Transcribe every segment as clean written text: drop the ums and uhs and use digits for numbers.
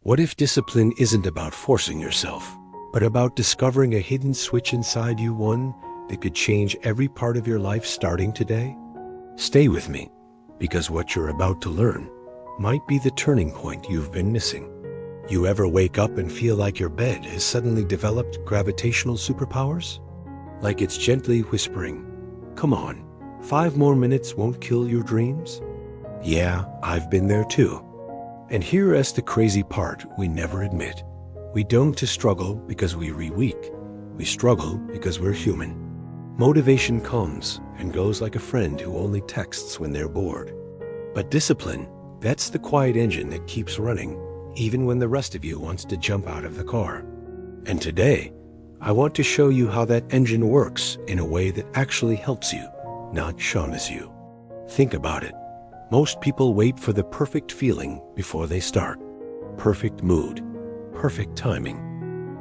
What if discipline isn't about forcing yourself, but about discovering a hidden switch inside you, one that could change every part of your life starting today? Stay with me, because what you're about to learn might be the turning point you've been missing. You ever wake up and feel like your bed has suddenly developed gravitational superpowers? Like it's gently whispering, "Come on, 5 more minutes won't kill your dreams?" Yeah, I've been there too. And here's the crazy part we never admit. We don't just struggle because we're weak. We struggle because we're human. Motivation comes and goes like a friend who only texts when they're bored. But discipline, that's the quiet engine that keeps running, even when the rest of you wants to jump out of the car. And today, I want to show you how that engine works in a way that actually helps you, not shames you. Think about it. Most people wait for the perfect feeling before they start. Perfect mood, perfect timing,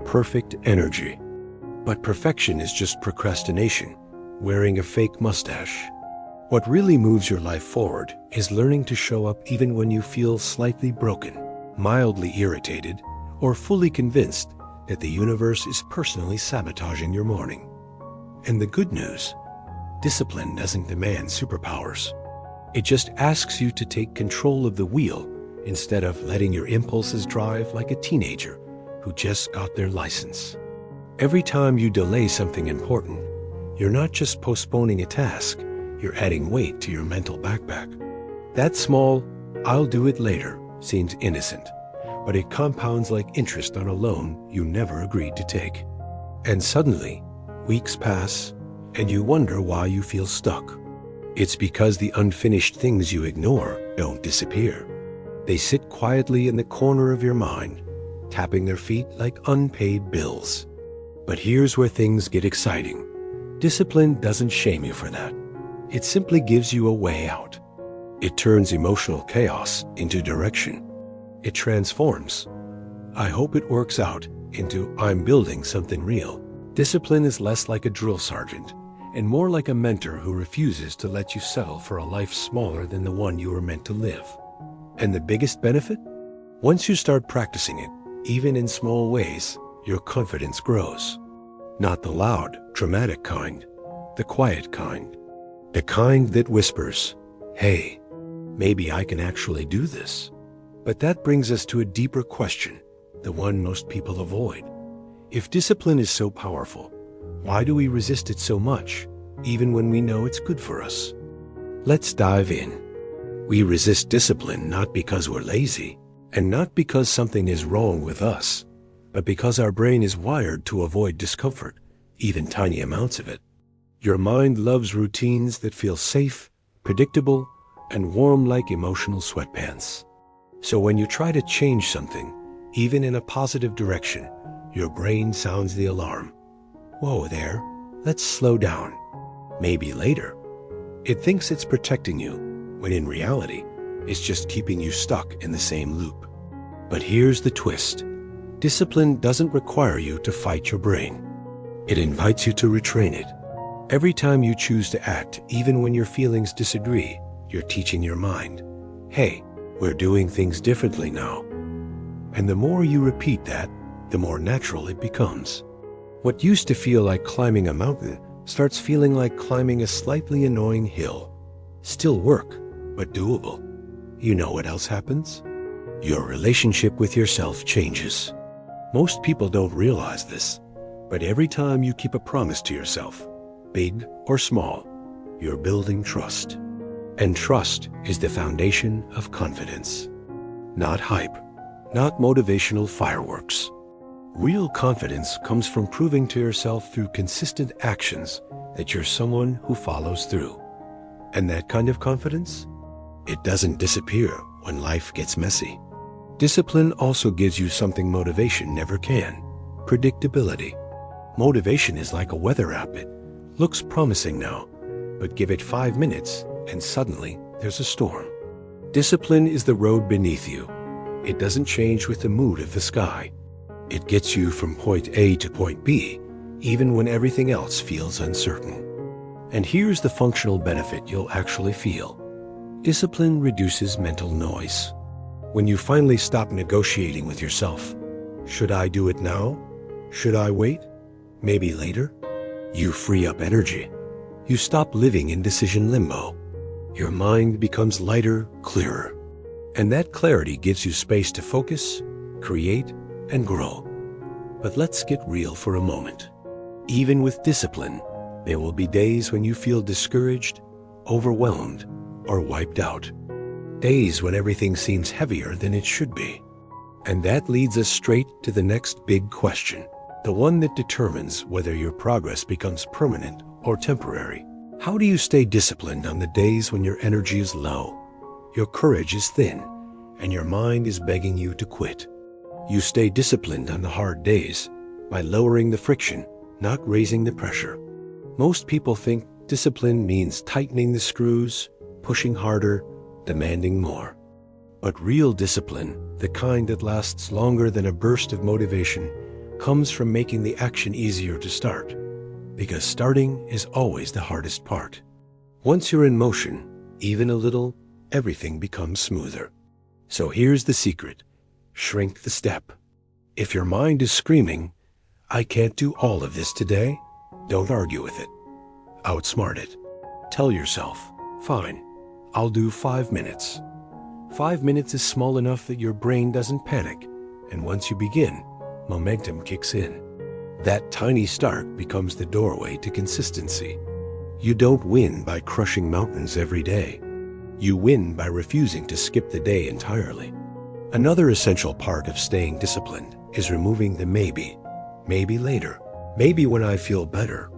perfect energy. But perfection is just procrastination, wearing a fake mustache. What really moves your life forward is learning to show up even when you feel slightly broken, mildly irritated, or fully convinced that the universe is personally sabotaging your morning. And the good news, discipline doesn't demand superpowers. It just asks you to take control of the wheel instead of letting your impulses drive like a teenager who just got their license. Every time you delay something important, you're not just postponing a task, you're adding weight to your mental backpack. That small, "I'll do it later," seems innocent, but it compounds like interest on a loan you never agreed to take. And suddenly, weeks pass, and you wonder why you feel stuck. It's because the unfinished things you ignore don't disappear. They sit quietly in the corner of your mind, tapping their feet like unpaid bills. But here's where things get exciting. Discipline doesn't shame you for that. It simply gives you a way out. It turns emotional chaos into direction. It transforms, "I hope it works out," into "I'm building something real." Discipline is less like a drill sergeant and more like a mentor who refuses to let you settle for a life smaller than the one you were meant to live. And the biggest benefit? Once you start practicing it, even in small ways, your confidence grows. Not the loud, dramatic kind, the quiet kind. The kind that whispers, "Hey, maybe I can actually do this." But that brings us to a deeper question, the one most people avoid. If discipline is so powerful, why do we resist it so much, even when we know it's good for us? Let's dive in. We resist discipline not because we're lazy, and not because something is wrong with us, but because our brain is wired to avoid discomfort, even tiny amounts of it. Your mind loves routines that feel safe, predictable, and warm like emotional sweatpants. So when you try to change something, even in a positive direction, your brain sounds the alarm. "Whoa there, let's slow down. Maybe later." It thinks it's protecting you, when in reality, it's just keeping you stuck in the same loop. But here's the twist. Discipline doesn't require you to fight your brain. It invites you to retrain it. Every time you choose to act, even when your feelings disagree, you're teaching your mind, "Hey, we're doing things differently now." And the more you repeat that, the more natural it becomes. What used to feel like climbing a mountain starts feeling like climbing a slightly annoying hill. Still work, but doable. You know what else happens? Your relationship with yourself changes. Most people don't realize this, but every time you keep a promise to yourself, big or small, you're building trust. And trust is the foundation of confidence. Not hype, not motivational fireworks. Real confidence comes from proving to yourself through consistent actions that you're someone who follows through. And that kind of confidence? It doesn't disappear when life gets messy. Discipline also gives you something motivation never can: predictability. Motivation is like a weather app. It looks promising now, but give it 5 minutes and suddenly there's a storm. Discipline is the road beneath you. It doesn't change with the mood of the sky. It gets you from point A to point B, even when everything else feels uncertain. And here's the functional benefit you'll actually feel. Discipline reduces mental noise. When you finally stop negotiating with yourself, should I do it now? Should I wait? Maybe later? You free up energy. You stop living in decision limbo. Your mind becomes lighter, clearer. And that clarity gives you space to focus, create, and grow. But let's get real for a moment. Even with discipline, there will be days when you feel discouraged, overwhelmed, or wiped out. Days when everything seems heavier than it should be. And that leads us straight to the next big question, the one that determines whether your progress becomes permanent or temporary. How do you stay disciplined on the days when your energy is low, your courage is thin, and your mind is begging you to quit? You stay disciplined on the hard days by lowering the friction, not raising the pressure. Most people think discipline means tightening the screws, pushing harder, demanding more. But real discipline, the kind that lasts longer than a burst of motivation, comes from making the action easier to start. Because starting is always the hardest part. Once you're in motion, even a little, everything becomes smoother. So here's the secret. Shrink the step. If your mind is screaming, "I can't do all of this today," don't argue with it. Outsmart it. Tell yourself, "Fine, I'll do 5 minutes." 5 minutes is small enough that your brain doesn't panic, and once you begin, momentum kicks in. That tiny start becomes the doorway to consistency. You don't win by crushing mountains every day. You win by refusing to skip the day entirely. Another essential part of staying disciplined is removing the maybe. Maybe later. Maybe when I feel better.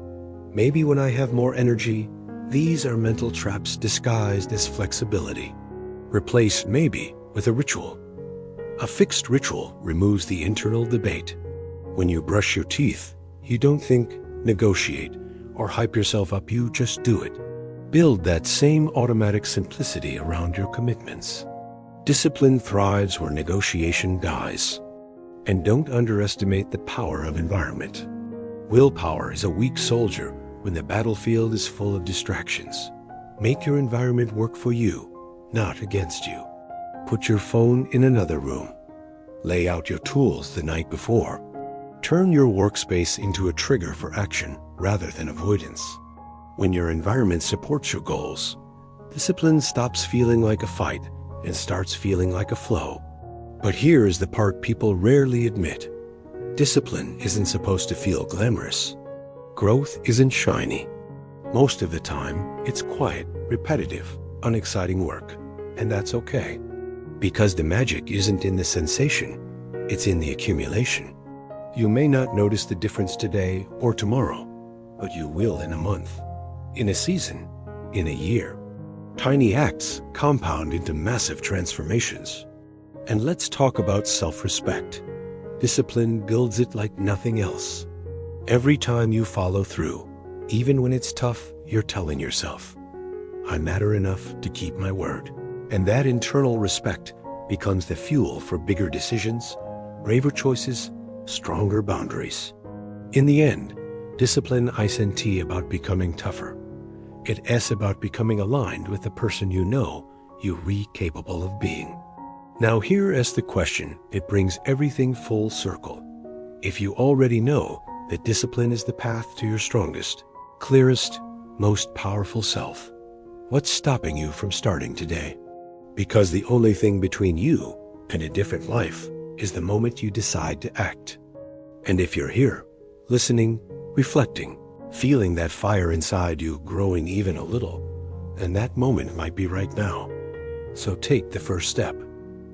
Maybe when I have more energy. These are mental traps disguised as flexibility. Replace maybe with a ritual. A fixed ritual removes the internal debate. When you brush your teeth, you don't think, negotiate, or hype yourself up, you just do it. Build that same automatic simplicity around your commitments. Discipline thrives where negotiation dies. And don't underestimate the power of environment. Willpower is a weak soldier when the battlefield is full of distractions. Make your environment work for you, not against you. Put your phone in another room. Lay out your tools the night before. Turn your workspace into a trigger for action rather than avoidance. When your environment supports your goals, discipline stops feeling like a fight and starts feeling like a flow. But here is the part people rarely admit. Discipline isn't supposed to feel glamorous. Growth isn't shiny. Most of the time, it's quiet, repetitive, unexciting work. And that's okay. Because the magic isn't in the sensation, it's in the accumulation. You may not notice the difference today or tomorrow, but you will in a month, in a season, in a year. Tiny acts compound into massive transformations. And let's talk about self-respect. Discipline builds it like nothing else. Every time you follow through, even when it's tough, you're telling yourself, "I matter enough to keep my word." And that internal respect becomes the fuel for bigger decisions, braver choices, stronger boundaries. In the end, discipline isn't about becoming tougher. It's about becoming aligned with the person you know you're capable of being. Now here is the question that brings everything full circle. If you already know that discipline is the path to your strongest, clearest, most powerful self, what's stopping you from starting today? Because the only thing between you and a different life is the moment you decide to act. And if you're here, listening, reflecting, feeling that fire inside you growing even a little, then that moment might be right now. So take the first step,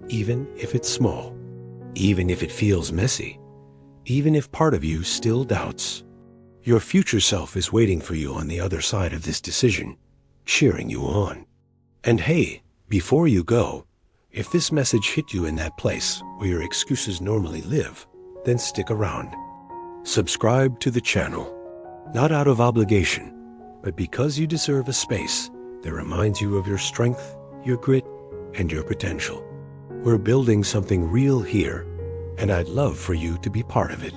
even if it's small, even if it feels messy, even if part of you still doubts. Your future self is waiting for you on the other side of this decision, cheering you on. And hey, before you go, if this message hit you in that place where your excuses normally live, then stick around. Subscribe to the channel, not out of obligation, but because you deserve a space that reminds you of your strength, your grit, and your potential. We're building something real here, and I'd love for you to be part of it.